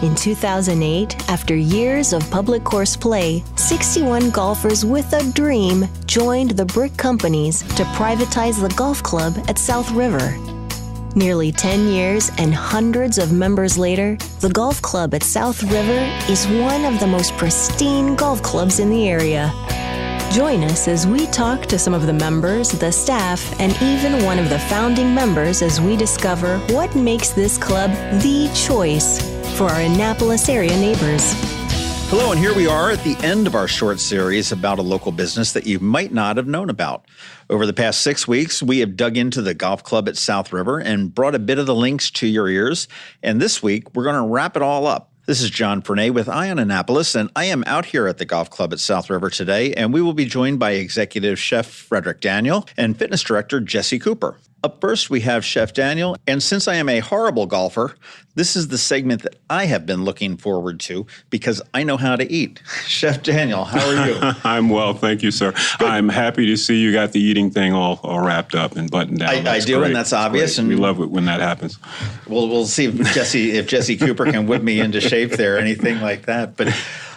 In 2008, after years of public course play, 61 golfers with a dream joined the brick companies to privatize the golf club at South River. Nearly 10 years and hundreds of members later, the golf club at South River is one of the most pristine golf clubs in the area. Join us as we talk to some of the members, the staff, and even one of the founding members as we discover what makes this club the choice for our Annapolis area neighbors. Hello, and here we are at the end of our short series about a local business that you might not have known about. Over the past 6 weeks, we have dug into the golf club at South River and brought a bit of the links to your ears. And this week, we're going to wrap it all up. This is John Fernay with Eye on Annapolis, and I am out here at the golf club at South River today, and we will be joined by Executive Chef Frederick Daniel and Fitness Director Jesse Cooper. Up first, we have Chef Daniel, and since I am a horrible golfer, this is the segment that I have been looking forward to because I know how to eat. Chef Daniel, how are you? I'm well, thank you, sir. Good. I'm happy to see you got the eating thing all wrapped up and buttoned down. I do, great. And that's obvious. And we love it when that happens. We'll see if Jesse Cooper can whip me into shape there, anything like that. But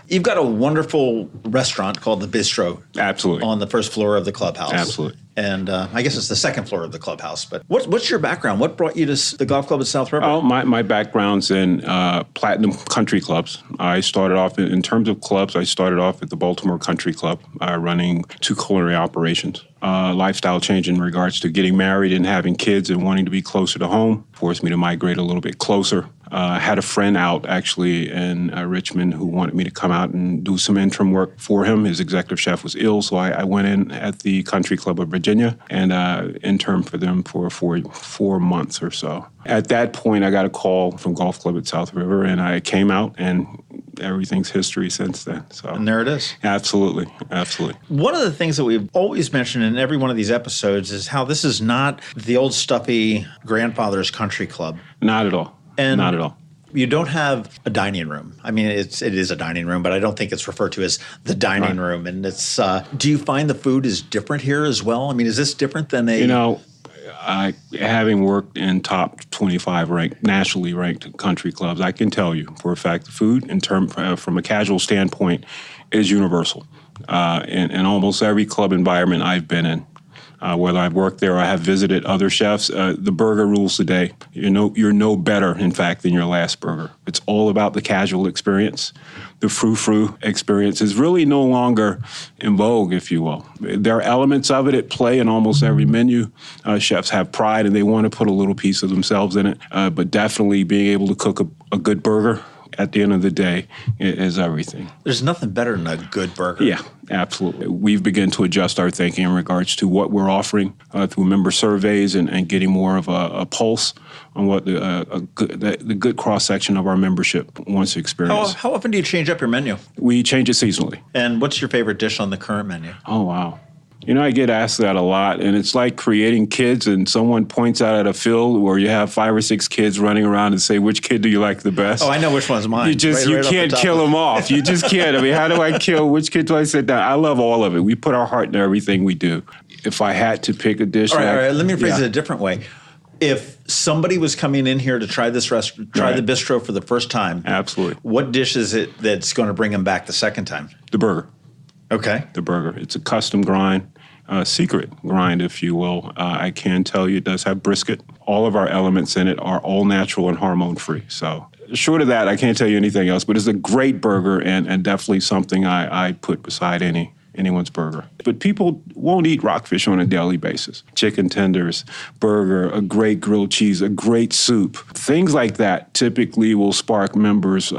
you've got a wonderful restaurant called the Bistro. Absolutely. On the first floor of the clubhouse. Absolutely. And I guess it's the second floor of the clubhouse. But what's your background? What brought you to the golf club at South River? Oh, my background's in platinum country clubs. I started off, in terms of clubs, I started off at the Baltimore Country Club, running 2 culinary operations. Lifestyle change in regards to getting married and having kids and wanting to be closer to home forced me to migrate a little bit closer. I had a friend out actually in Richmond who wanted me to come out and do some interim work for him. His executive chef was ill, so I went in at the Country Club of Virginia and interned for them for 4 months or so. At that point, I got a call from Golf Club at South River, and I came out, and everything's history since then. So, and there it is. Absolutely, absolutely. One of the things that we've always mentioned in every one of these episodes is how this is not the old stuffy grandfather's country club. Not at all. Not at all. You don't have a dining room. I mean, it is a dining room, but I don't think it's referred to as the dining room. And it's. Do you find the food is different here as well? I mean, is this different than a? You know, having worked in top 25 nationally ranked country clubs, I can tell you for a fact the food, from a casual standpoint, is universal. In almost every club environment I've been in. Whether I've worked there or I have visited other chefs, the burger rules the day. You're no better, in fact, than your last burger. It's all about the casual experience. The frou-frou experience is really no longer in vogue, if you will. There are elements of it at play in almost every menu. Chefs have pride and they want to put a little piece of themselves in it, but definitely being able to cook a good burger at the end of the day is everything. There's nothing better than a good burger. Yeah, absolutely. We've begun to adjust our thinking in regards to what we're offering through member surveys and getting more of a pulse on what the good cross-section of our membership wants to experience. How often do you change up your menu? We change it seasonally. And what's your favorite dish on the current menu? Oh, wow. I get asked that a lot, and it's like creating kids, and someone points out at a field where you have 5 or 6 kids running around and say, which kid do you like the best? Oh, I know which one's mine. You can't kill them off. You just can't. I mean, how do I kill? Which kid do I sit down? I love all of it. We put our heart into everything we do. If I had to pick a dish. All right. Let me phrase it a different way. If somebody was coming in here to try this restaurant, try the bistro for the first time. Absolutely. What dish is it that's going to bring them back the second time? The burger. Okay. The burger. It's a custom grind. Secret grind, if you will. I can tell you it does have brisket. All of our elements in it are all natural and hormone-free. So short of that, I can't tell you anything else, but it's a great burger and definitely something I put beside anyone's burger. But people won't eat rockfish on a daily basis. Chicken tenders, burger, a great grilled cheese, a great soup. Things like that typically will spark members'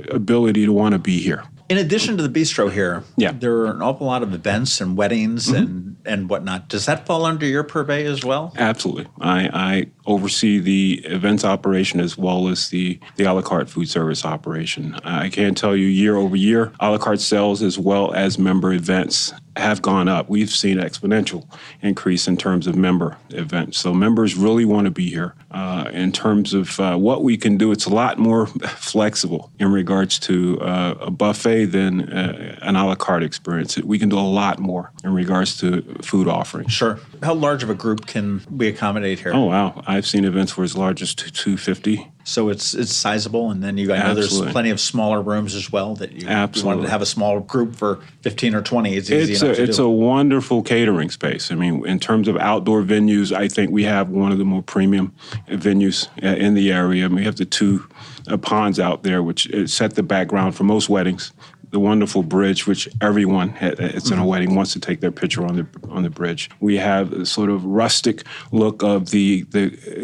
ability to want to be here. In addition to the bistro here, there are an awful lot of events and weddings and whatnot. Does that fall under your purvey as well? Absolutely. I oversee the events operation as well as the a la carte food service operation. I can tell you year over year, a la carte sales as well as member events have gone up. We've seen exponential increase in terms of member events. So members really want to be here. In terms of what we can do, it's a lot more flexible in regards to a buffet than an a la carte experience. We can do a lot more in regards to food offerings. Sure. How large of a group can we accommodate here? Oh, wow. I've seen events where as large as 250. So it's sizable, and then I know there's plenty of smaller rooms as well that you wanted to have a small group for 15 or 20. It's easy enough to do. It's a wonderful catering space. I mean, in terms of outdoor venues, I think we have one of the more premium venues in the area. We have the two ponds out there, which set the background for most weddings. The wonderful bridge, which everyone it's in a wedding wants to take their picture on the bridge. We have a sort of rustic look of the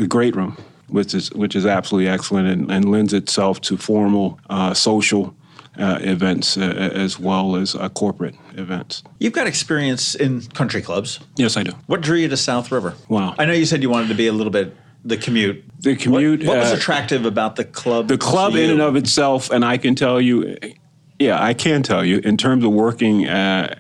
great room, which is absolutely excellent and lends itself to formal social events as well as corporate events. You've got experience in country clubs. Yes, I do. What drew you to South River? Wow. I know you said you wanted to be a little bit the commute. The commute. What was attractive about the club? The club in and of itself, and I can tell you. Yeah, I can tell you, in terms of working at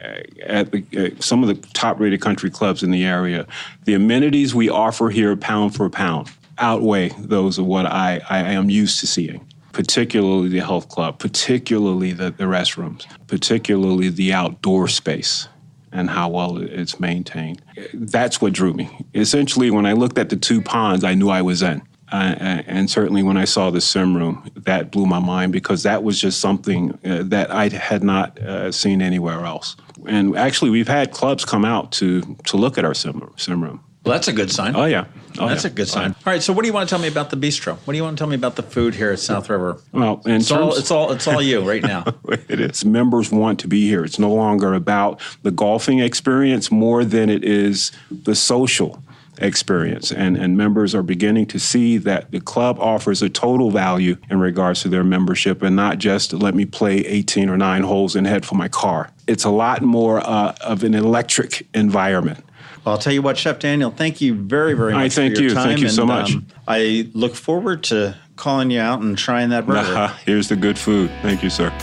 some of the top-rated country clubs in the area, the amenities we offer here pound for pound outweigh those of what I am used to seeing, particularly the health club, particularly the restrooms, particularly the outdoor space and how well it's maintained. That's what drew me. Essentially, when I looked at the two ponds, I knew I was in. And certainly when I saw the sim room, that blew my mind because that was just something that I had not seen anywhere else. And actually, we've had clubs come out to look at our sim room. Well, that's a good sign. Oh, yeah. That's a good sign. All right, so what do you want to tell me about the bistro? What do you want to tell me about the food here at South River? Well, it's all you right now. It is. Members want to be here. It's no longer about the golfing experience more than it is the social experience. And members are beginning to see that the club offers a total value in regards to their membership and not just let me play 18 or 9 holes and head for my car. It's a lot more of an electric environment. Well, I'll tell you what, Chef Daniel, thank you very, very much for your time. Thank you so much. I look forward to calling you out and trying that burger. Here's the good food. Thank you, sir.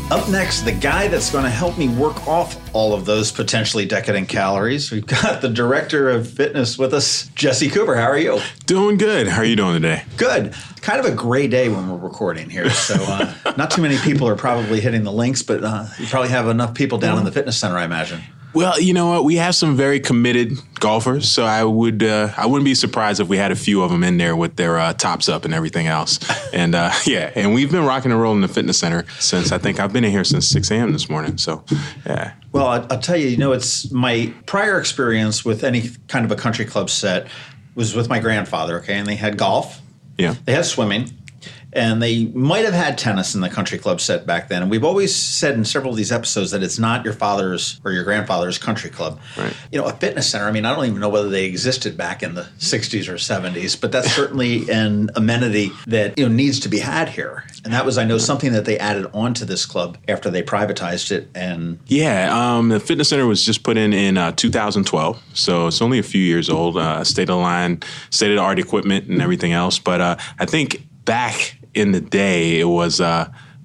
Up next, the guy that's going to help me work off all of those potentially decadent calories. We've got the director of fitness with us, Jesse Cooper. How are you? Doing good. How are you doing today? Good. Kind of a gray day when we're recording here. So not too many people are probably hitting the links, but you probably have enough people down in the fitness center, I imagine. Well, you know what? We have some very committed golfers, so I wouldn't be surprised if we had a few of them in there with their tops up and everything else. And and we've been rocking and rolling in the fitness center since I think I've been in here since 6 a.m. this morning. So, yeah. Well, I'll tell you, it's my prior experience with any kind of a country club set was with my grandfather, okay? And they had golf. Yeah. They had swimming. And they might have had tennis in the country club set back then. And we've always said in several of these episodes that it's not your father's or your grandfather's country club. Right. A fitness center, I mean, I don't even know whether they existed back in the 60s or 70s, but that's certainly an amenity that needs to be had here. And that was, I know, something that they added onto this club after they privatized it. And the fitness center was just put in 2012. So it's only a few years old, state-of-the-art equipment and everything else. But I think back in the day, it was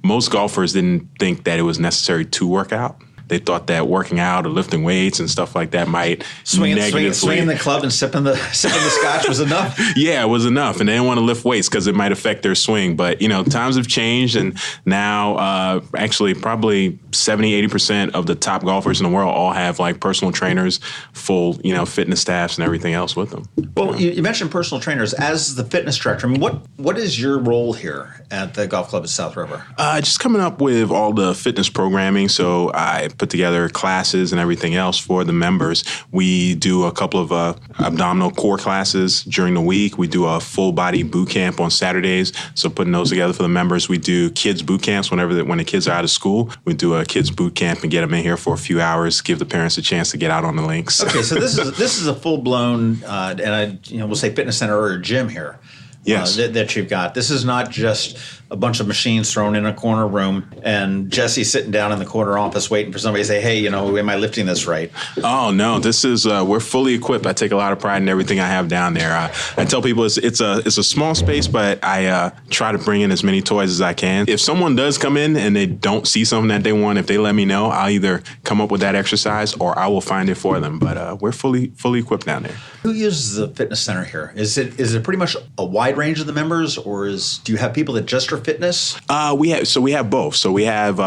most golfers didn't think that it was necessary to work out. They thought that working out or lifting weights and stuff like that might swinging the club and sipping the scotch was enough. Yeah, it was enough, and they didn't want to lift weights because it might affect their swing. But times have changed, and now actually probably 70-80% of the top golfers in the world all have like personal trainers, full fitness staffs, and everything else with them. Well, you mentioned personal trainers as the fitness director. I mean, what is your role here at the golf club at South River? Just coming up with all the fitness programming. So I put together classes and everything else for the members. We do a couple of abdominal core classes during the week. We do a full body boot camp on Saturdays. So putting those together for the members. We do kids boot camps when the kids are out of school. We do a kids boot camp and get them in here for a few hours, give the parents a chance to get out on the links. Okay, so this is a full blown we'll say fitness center or a gym here. Yes. That you've got. This is not just a bunch of machines thrown in a corner room and Jesse sitting down in the corner office waiting for somebody to say, hey, am I lifting this right? Oh, no. This is, we're fully equipped. I take a lot of pride in everything I have down there. I tell people it's a small space, but I try to bring in as many toys as I can. If someone does come in and they don't see something that they want, if they let me know, I'll either come up with that exercise or I will find it for them. But we're fully equipped down there. Who uses the fitness center here? Is it pretty much a wide range of the members, or do you have people that just are fitness? We have both. So we have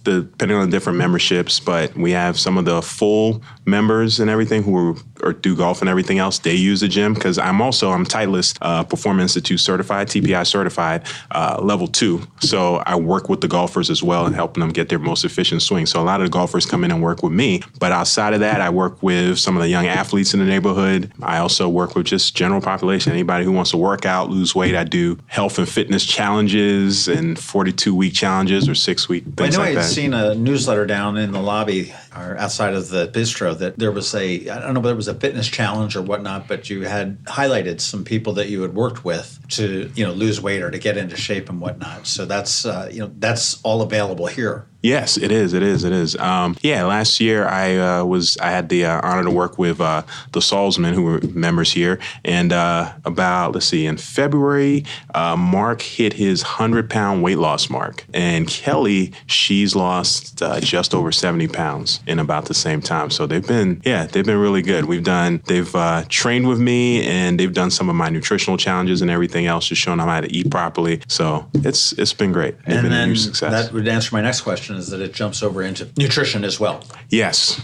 depending on the different memberships, but we have some of the full members and everything who do golf and everything else. They use the gym because I'm Titleist Performance Institute certified, TPI certified, level 2. So I work with the golfers as well and helping them get their most efficient swing. So a lot of the golfers come in and work with me. But outside of that, I work with some of the young athletes in the neighborhood. I also work with just general population, anybody who wants to work out, lose weight. I do health and fitness challenges and 42-week challenges or 6-week things like that. I know I had seen a newsletter down in the lobby or outside of the bistro that there was I don't know whether it was a fitness challenge or whatnot, but you had highlighted some people that you had worked with to, lose weight or to get into shape and whatnot. So that's, that's all available here. Yes, it is. Last year I had the honor to work with the Salzman, who were members here, and in February, Mark hit his 100-pound weight loss mark, and Kelly, she's lost just over 70 pounds in about the same time. So they've been really good. They've trained with me, and they've done some of my nutritional challenges and everything else, just showing them how to eat properly. So it's been great. They've been a huge success. That would answer my next question. Is that it jumps over into nutrition as well? Yes.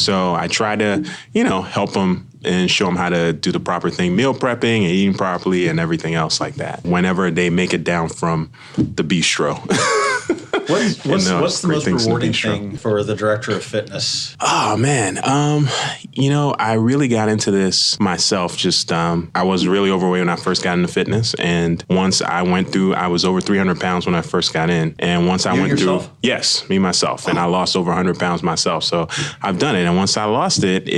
So I try to, help them and show them how to do the proper thing, meal prepping and eating properly and everything else like that, whenever they make it down from the bistro. What's the most rewarding thing for the director of fitness? Oh, man. I really got into this myself. I was really overweight when I first got into fitness. And once I was over 300 pounds when I first got in. And once I went through, yes, me, myself. And I lost over 100 pounds myself. So I've done it. And once I lost it,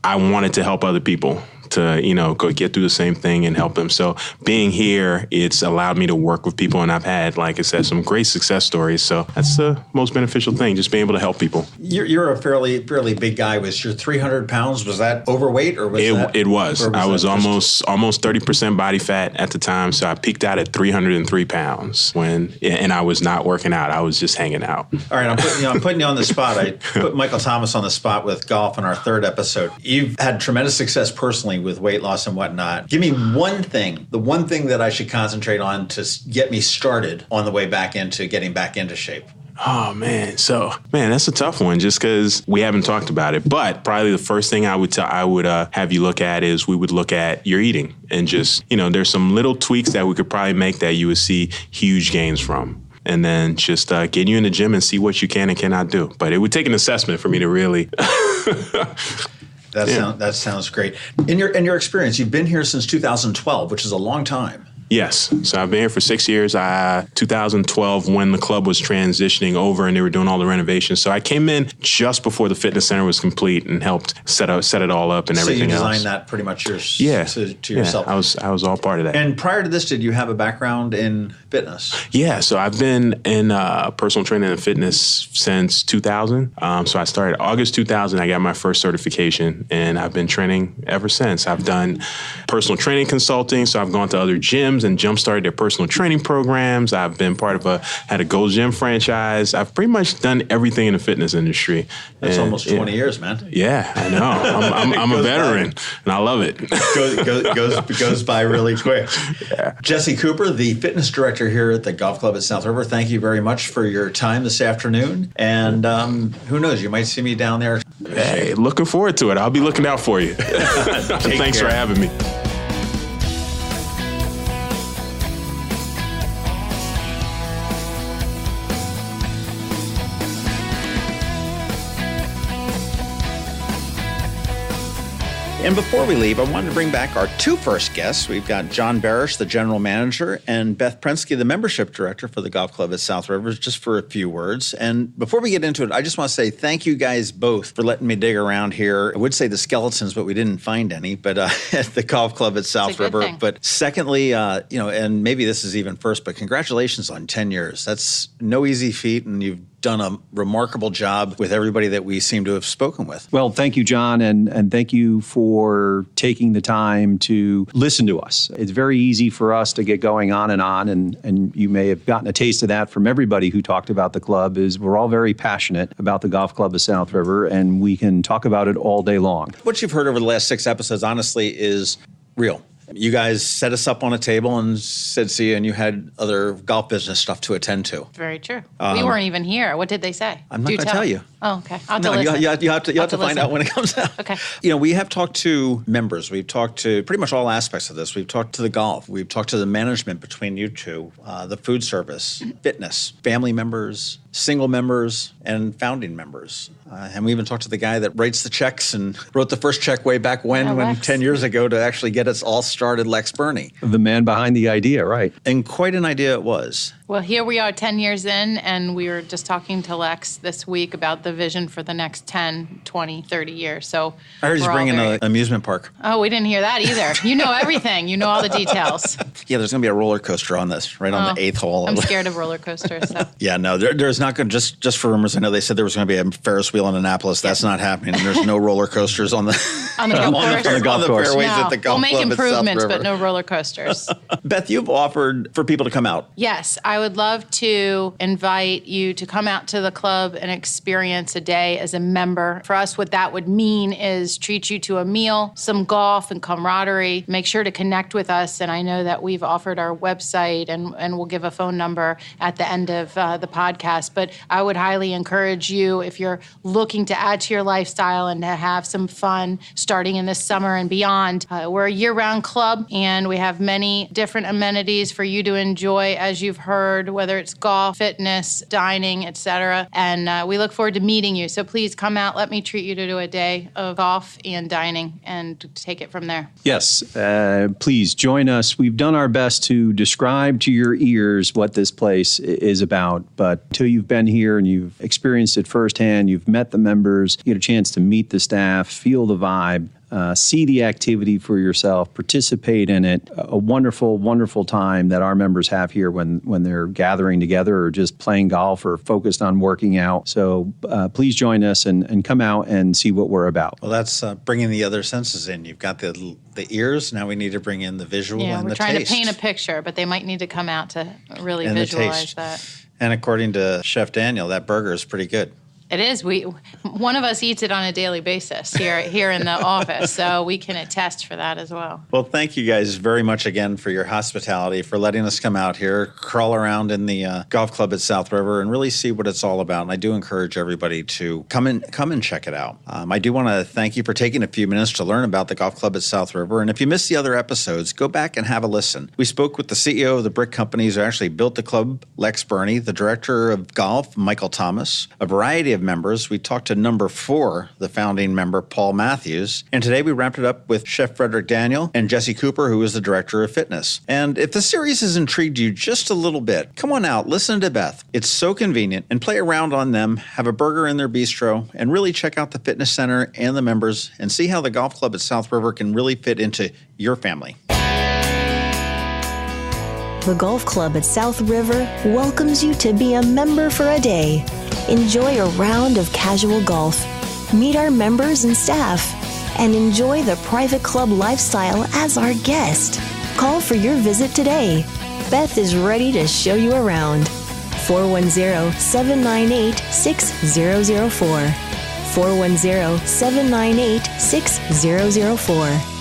I wanted to help other people to, go get through the same thing and help them. So being here, it's allowed me to work with people, and I've had, like I said, some great success stories. So that's the most beneficial thing, just being able to help people. You're a fairly big guy. Was your 300 pounds, was that overweight or was it was. I was almost 30% body fat at the time. So I peaked out at 303 pounds and I was not working out. I was just hanging out. All right. I'm putting you on the spot. I put Michael Thomas on the spot with golf in our third episode. You've had tremendous success personally with weight loss and whatnot. Give me the one thing that I should concentrate on to get me started on the way back into getting back into shape. Oh, man. So, that's a tough one just because we haven't talked about it. But probably the first thing I would have you look at is we would look at your eating and just, there's some little tweaks that we could probably make that you would see huge gains from. And then just get you in the gym and see what you can and cannot do. But it would take an assessment for me to really... That sounds great. In your experience, you've been here since 2012, which is a long time. Yes. So I've been here for 6 years. 2012, when the club was transitioning over and they were doing all the renovations. So I came in just before the fitness center was complete and helped set it all up and everything else. So you designed that pretty much to yourself. I was all part of that. And prior to this, did you have a background in fitness? Yeah. So I've been in personal training and fitness since 2000. So I started August 2000. I got my first certification, and I've been training ever since. I've done personal training consulting. So I've gone to other gyms and jump-started their personal training programs. I've been had a Gold's Gym franchise. I've pretty much done everything in the fitness industry. That's almost 20 years, man. Yeah, I know. I'm a veteran, and I love it. Goes by really quick. Yeah. Jesse Cooper, the fitness director here at the Golf Club at South River, thank you very much for your time this afternoon. And who knows, you might see me down there. Hey, looking forward to it. I'll be looking out for you. Thanks for having me. And before we leave, I wanted to bring back our two first guests. We've got John Barish, the general manager, and Beth Prensky, the membership director for the Golf Club at South River, just for a few words. And before we get into it, I just want to say thank you guys both for letting me dig around here. I would say the skeletons, but we didn't find any, but at the Golf Club at South River. Thing. But secondly, and maybe this is even first, but congratulations on 10 years. That's no easy feat, and you've done a remarkable job with everybody that we seem to have spoken with. Well, thank you, John, and thank you for taking the time to listen to us. It's very easy for us to get going on, and you may have gotten a taste of that from everybody who talked about the club. Is we're all very passionate about the Golf Club of South River, and we can talk about it all day long. What you've heard over the last 6 episodes, honestly, is real. You guys set us up on a table and said, see you, and you had other golf business stuff to attend to. Very true. We weren't even here. What did they say? I'm not going to tell you. Oh, okay. I'll have No, to listen. you have to find listen. out when it comes out. Okay. We have talked to members. We've talked to pretty much all aspects of this. We've talked to the golf. We've talked to the management between you two, the food service, fitness, family members, single members, and founding members. And we even talked to the guy that writes the checks and wrote the first check way back when Lex. 10 years ago to actually get us all started, Lex Burney. The man behind the idea, right? And quite an idea it was. Well, here we are 10 years in, and we were just talking to Lex this week about the vision for the next 10, 20, 30 years. So I heard he's we're all bringing very- an amusement park. Oh, we didn't hear that either. You know everything. You know all the details. Yeah, there's going to be a roller coaster on this, right on the 8th hole. I'm scared of roller coasters. So. Yeah, no, there's not going to, just for rumors, I know they said there was going to be a Ferris wheel in Annapolis. That's not happening. There's no roller coasters on the On the golf course? on the golf course. fairways No, at the golf we'll make club at South improvements, River. but no roller coasters. Beth, you've offered for people to come out. Yes, I would love to invite you to come out to the club and experience a day as a member. For us, what that would mean is treat you to a meal, some golf and camaraderie. Make sure to connect with us. And I know that we've offered our website and we'll give a phone number at the end of the podcast. But I would highly encourage you, if you're looking to add to your lifestyle and to have some fun starting in this summer and beyond. We're a year-round club, and we have many different amenities for you to enjoy, as you've heard, whether it's golf, fitness, dining, etc. And we look forward to meeting you. So please come out. Let me treat you to a day of golf and dining and take it from there. Yes, please join us. We've done our best to describe to your ears what this place is about, but until you've been here and you've experienced it firsthand, you've met the members, you get a chance to meet the staff, feel the vibe, see the activity for yourself, participate in it. A wonderful, wonderful time that our members have here when they're gathering together or just playing golf or focused on working out. So please join us and come out and see what we're about. Well, that's bringing the other senses in. You've got the ears. Now we need to bring in the visual Yeah, and we're the trying taste. to paint a picture, but they might need to come out to really And the visualize taste. that. And according to Chef Daniel, that burger is pretty good. It is. One of us eats it on a daily basis here in the office, so we can attest for that as well. Well, thank you guys very much again for your hospitality, for letting us come out here, crawl around in the golf club at South River, and really see what it's all about. And I do encourage everybody to come and check it out. I do want to thank you for taking a few minutes to learn about the golf club at South River. And if you missed the other episodes, go back and have a listen. We spoke with the CEO of the brick companies who actually built the club, Lex Burney, the director of golf, Michael Thomas, a variety of members. We talked to number 4, the founding member, Paul Matthews. And today we wrapped it up with Chef Frederick Daniel and Jesse Cooper, who is the director of fitness. And if the series has intrigued you just a little bit, come on out, listen to Beth. It's so convenient, and play around on them, have a burger in their bistro, and really check out the fitness center and the members and see how the golf club at South River can really fit into your family. The Golf Club at South River welcomes you to be a member for a day. Enjoy a round of casual golf, meet our members and staff, and enjoy the private club lifestyle as our guest. Call for your visit today. Beth is ready to show you around. 410-798-6004. 410-798-6004.